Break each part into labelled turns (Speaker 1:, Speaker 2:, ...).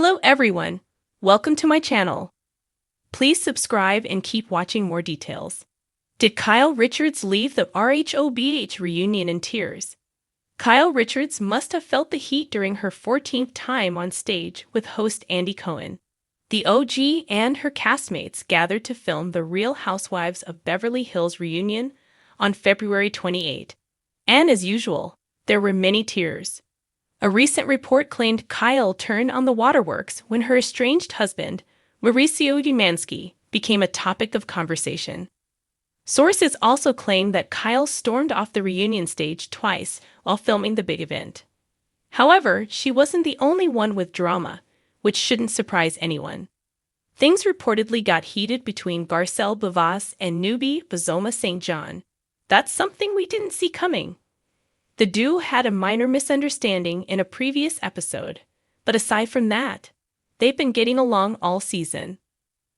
Speaker 1: Hello everyone, welcome to my channel. Please subscribe and keep watching more details. Did Kyle Richards leave the RHOBH reunion in tears? Kyle Richards must have felt the heat during her 14th time on stage with host Andy Cohen. The OG and her castmates gathered to film the Real Housewives of Beverly Hills reunion on February 28, and as usual, there were many tears. A recent report claimed Kyle turned on the waterworks when her estranged husband, Mauricio Umansky, became a topic of conversation. Sources also claim that Kyle stormed off the reunion stage twice while filming the big event. However, she wasn't the only one with drama, which shouldn't surprise anyone. Things reportedly got heated between Garcelle Bavas and newbie Bozoma St. John. That's something we didn't see coming. The duo had a minor misunderstanding in a previous episode, but aside from that, they've been getting along all season.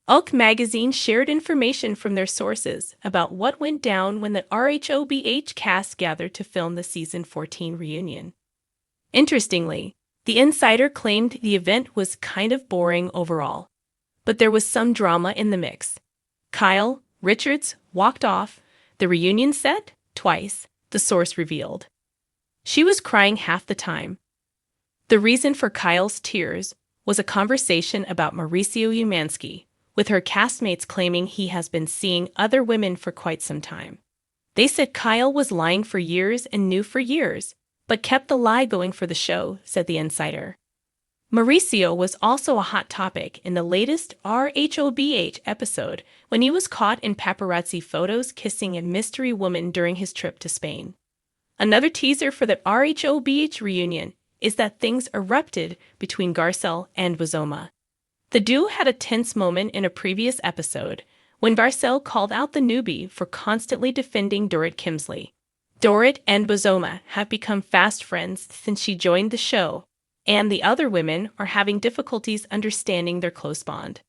Speaker 1: RHOBH magazine shared information from their sources about what went down when the RHOBH cast gathered to film the season 14 reunion. Interestingly, the insider claimed the event was kind of boring overall, but there was some drama in the mix. Kyle Richards walked off the reunion set twice, the source revealed. She was crying half the time. The reason for Kyle's tears was a conversation about Mauricio Umansky, with her castmates claiming he has been seeing other women for quite some time. They said Kyle was lying for years and knew for years, but kept the lie going for the show, said the insider. Mauricio was also a hot topic in the latest RHOBH episode when he was caught in paparazzi photos kissing a mystery woman during his trip to Spain. Another teaser for the RHOBH reunion is that things erupted between Garcelle and Bozoma. The duo had a tense moment in a previous episode when Garcelle called out the newbie for constantly defending Dorit Kemsley. Dorit and Bozoma have become fast friends since she joined the show, and the other women are having difficulties understanding their close bond.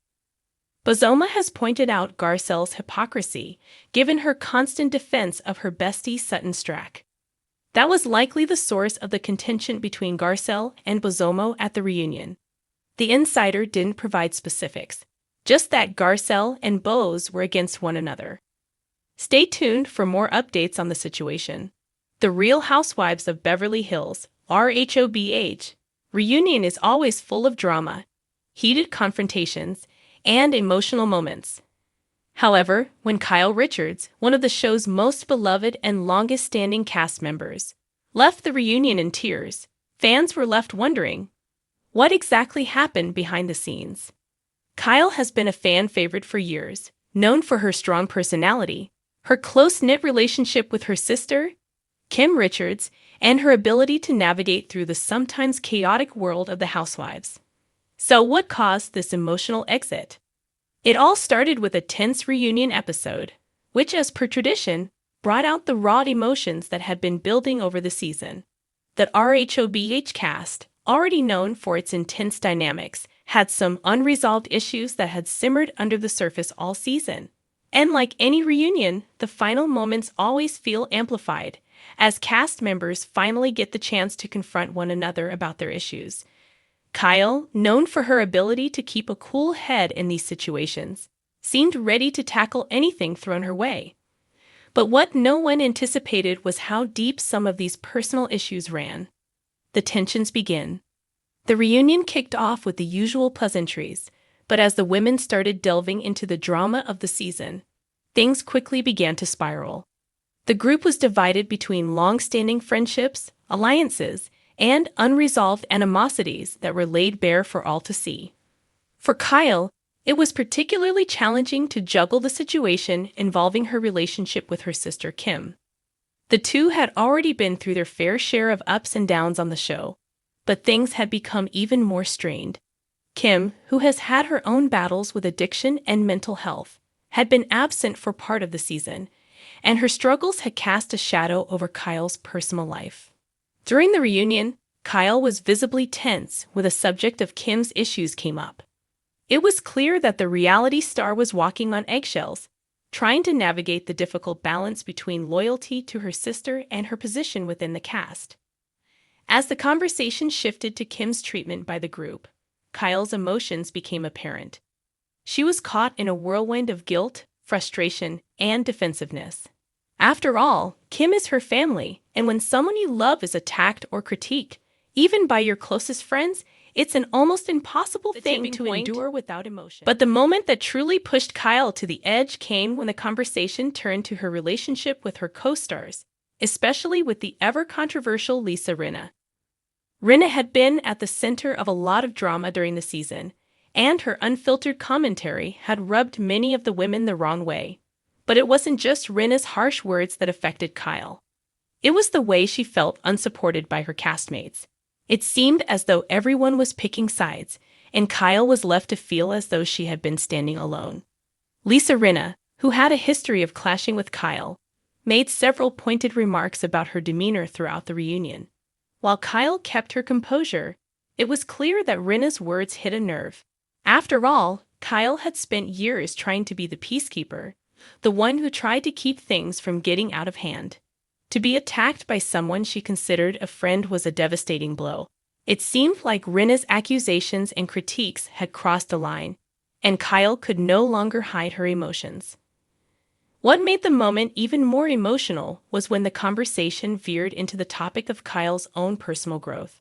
Speaker 1: Bozoma has pointed out Garcelle's hypocrisy, given her constant defense of her bestie Sutton Strack. That was likely the source of the contention between Garcelle and Bozoma at the reunion. The insider didn't provide specifics, just that Garcelle and Boz were against one another. Stay tuned for more updates on the situation. The Real Housewives of Beverly Hills, RHOBH, reunion is always full of drama, heated confrontations, and emotional moments. However, when Kyle Richards, one of the show's most beloved and longest-standing cast members, left the reunion in tears, fans were left wondering, what exactly happened behind the scenes? Kyle has been a fan favorite for years, known for her strong personality, her close-knit relationship with her sister, Kim Richards, and her ability to navigate through the sometimes chaotic world of the Housewives. So what caused this emotional exit? It all started with a tense reunion episode, which, as per tradition, brought out the raw emotions that had been building over the season. The RHOBH cast, already known for its intense dynamics, had some unresolved issues that had simmered under the surface all season. And like any reunion, the final moments always feel amplified, as cast members finally get the chance to confront one another about their issues. Kyle, known for her ability to keep a cool head in these situations, seemed ready to tackle anything thrown her way. But what no one anticipated was how deep some of these personal issues ran. The tensions begin. The reunion kicked off with the usual pleasantries, but as the women started delving into the drama of the season, things quickly began to spiral. The group was divided between long-standing friendships, alliances, and unresolved animosities that were laid bare for all to see. For Kyle, it was particularly challenging to juggle the situation involving her relationship with her sister Kim. The two had already been through their fair share of ups and downs on the show, but things had become even more strained. Kim, who has had her own battles with addiction and mental health, had been absent for part of the season, and her struggles had cast a shadow over Kyle's personal life. During the reunion, Kyle was visibly tense when the subject of Kim's issues came up. It was clear that the reality star was walking on eggshells, trying to navigate the difficult balance between loyalty to her sister and her position within the cast. As the conversation shifted to Kim's treatment by the group, Kyle's emotions became apparent. She was caught in a whirlwind of guilt, frustration, and defensiveness. After all, Kim is her family, and when someone you love is attacked or critiqued, even by your closest friends, it's an almost impossible thing to endure without emotion. But the moment that truly pushed Kyle to the edge came when the conversation turned to her relationship with her co-stars, especially with the ever-controversial Lisa Rinna. Rinna had been at the center of a lot of drama during the season, and her unfiltered commentary had rubbed many of the women the wrong way. But it wasn't just Rinna's harsh words that affected Kyle. It was the way she felt unsupported by her castmates. It seemed as though everyone was picking sides, and Kyle was left to feel as though she had been standing alone. Lisa Rinna, who had a history of clashing with Kyle, made several pointed remarks about her demeanor throughout the reunion. While Kyle kept her composure, it was clear that Rinna's words hit a nerve. After all, Kyle had spent years trying to be the peacekeeper, the one who tried to keep things from getting out of hand. To be attacked by someone she considered a friend was a devastating blow. It seemed like Rinna's accusations and critiques had crossed a line, and Kyle could no longer hide her emotions. What made the moment even more emotional was when the conversation veered into the topic of Kyle's own personal growth.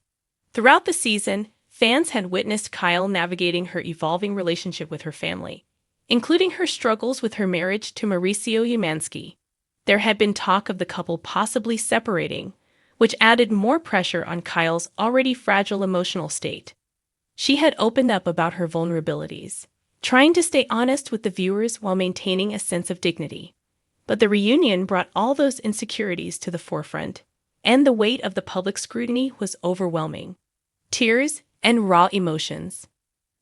Speaker 1: Throughout the season, fans had witnessed Kyle navigating her evolving relationship with her family, including her struggles with her marriage to Mauricio Umansky. There had been talk of the couple possibly separating, which added more pressure on Kyle's already fragile emotional state. She had opened up about her vulnerabilities, trying to stay honest with the viewers while maintaining a sense of dignity. But the reunion brought all those insecurities to the forefront, and the weight of the public scrutiny was overwhelming. Tears and raw emotions.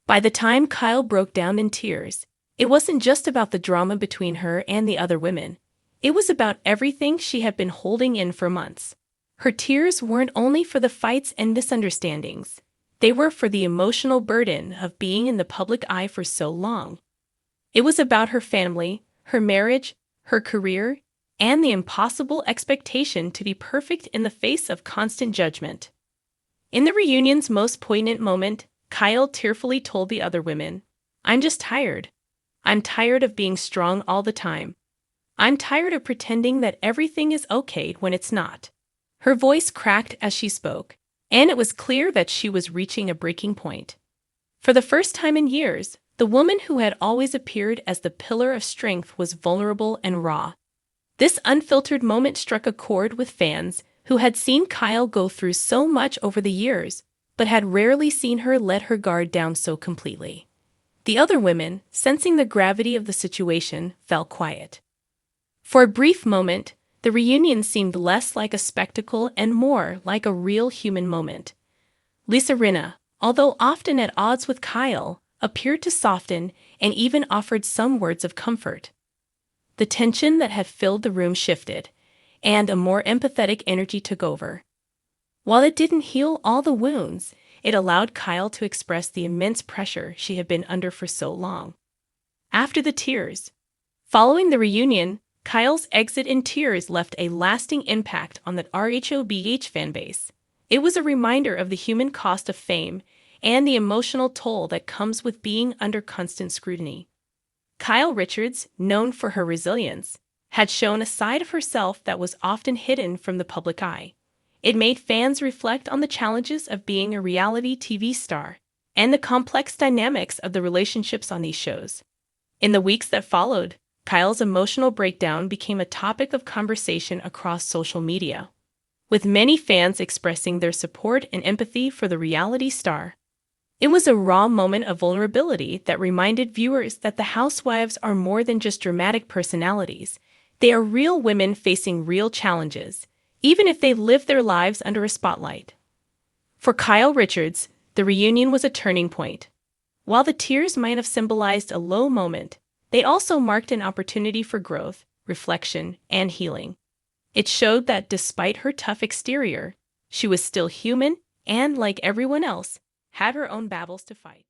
Speaker 1: By the time Kyle broke down in tears, it wasn't just about the drama between her and the other women. It was about everything she had been holding in for months. Her tears weren't only for the fights and misunderstandings. They were for the emotional burden of being in the public eye for so long. It was about her family, her marriage, her career, and the impossible expectation to be perfect in the face of constant judgment. In the reunion's most poignant moment, Kyle tearfully told the other women, "I'm just tired. I'm tired of being strong all the time. I'm tired of pretending that everything is okay when it's not." Her voice cracked as she spoke, and it was clear that she was reaching a breaking point. For the first time in years, the woman who had always appeared as the pillar of strength was vulnerable and raw. This unfiltered moment struck a chord with fans who had seen Kyle go through so much over the years, but had rarely seen her let her guard down so completely. The other women, sensing the gravity of the situation, fell quiet. For a brief moment, the reunion seemed less like a spectacle and more like a real human moment. Lisa Rinna, although often at odds with Kyle, appeared to soften and even offered some words of comfort. The tension that had filled the room shifted, and a more empathetic energy took over. While it didn't heal all the wounds, it allowed Kyle to express the immense pressure she had been under for so long. After the tears, following the reunion, Kyle's exit in tears left a lasting impact on the RHOBH fanbase. It was a reminder of the human cost of fame and the emotional toll that comes with being under constant scrutiny. Kyle Richards, known for her resilience, had shown a side of herself that was often hidden from the public eye. It made fans reflect on the challenges of being a reality TV star and the complex dynamics of the relationships on these shows. In the weeks that followed, Kyle's emotional breakdown became a topic of conversation across social media, with many fans expressing their support and empathy for the reality star. It was a raw moment of vulnerability that reminded viewers that the Housewives are more than just dramatic personalities. They are real women facing real challenges, even if they live their lives under a spotlight. For Kyle Richards, the reunion was a turning point. While the tears might have symbolized a low moment, they also marked an opportunity for growth, reflection, and healing. It showed that despite her tough exterior, she was still human and, like everyone else, had her own battles to fight.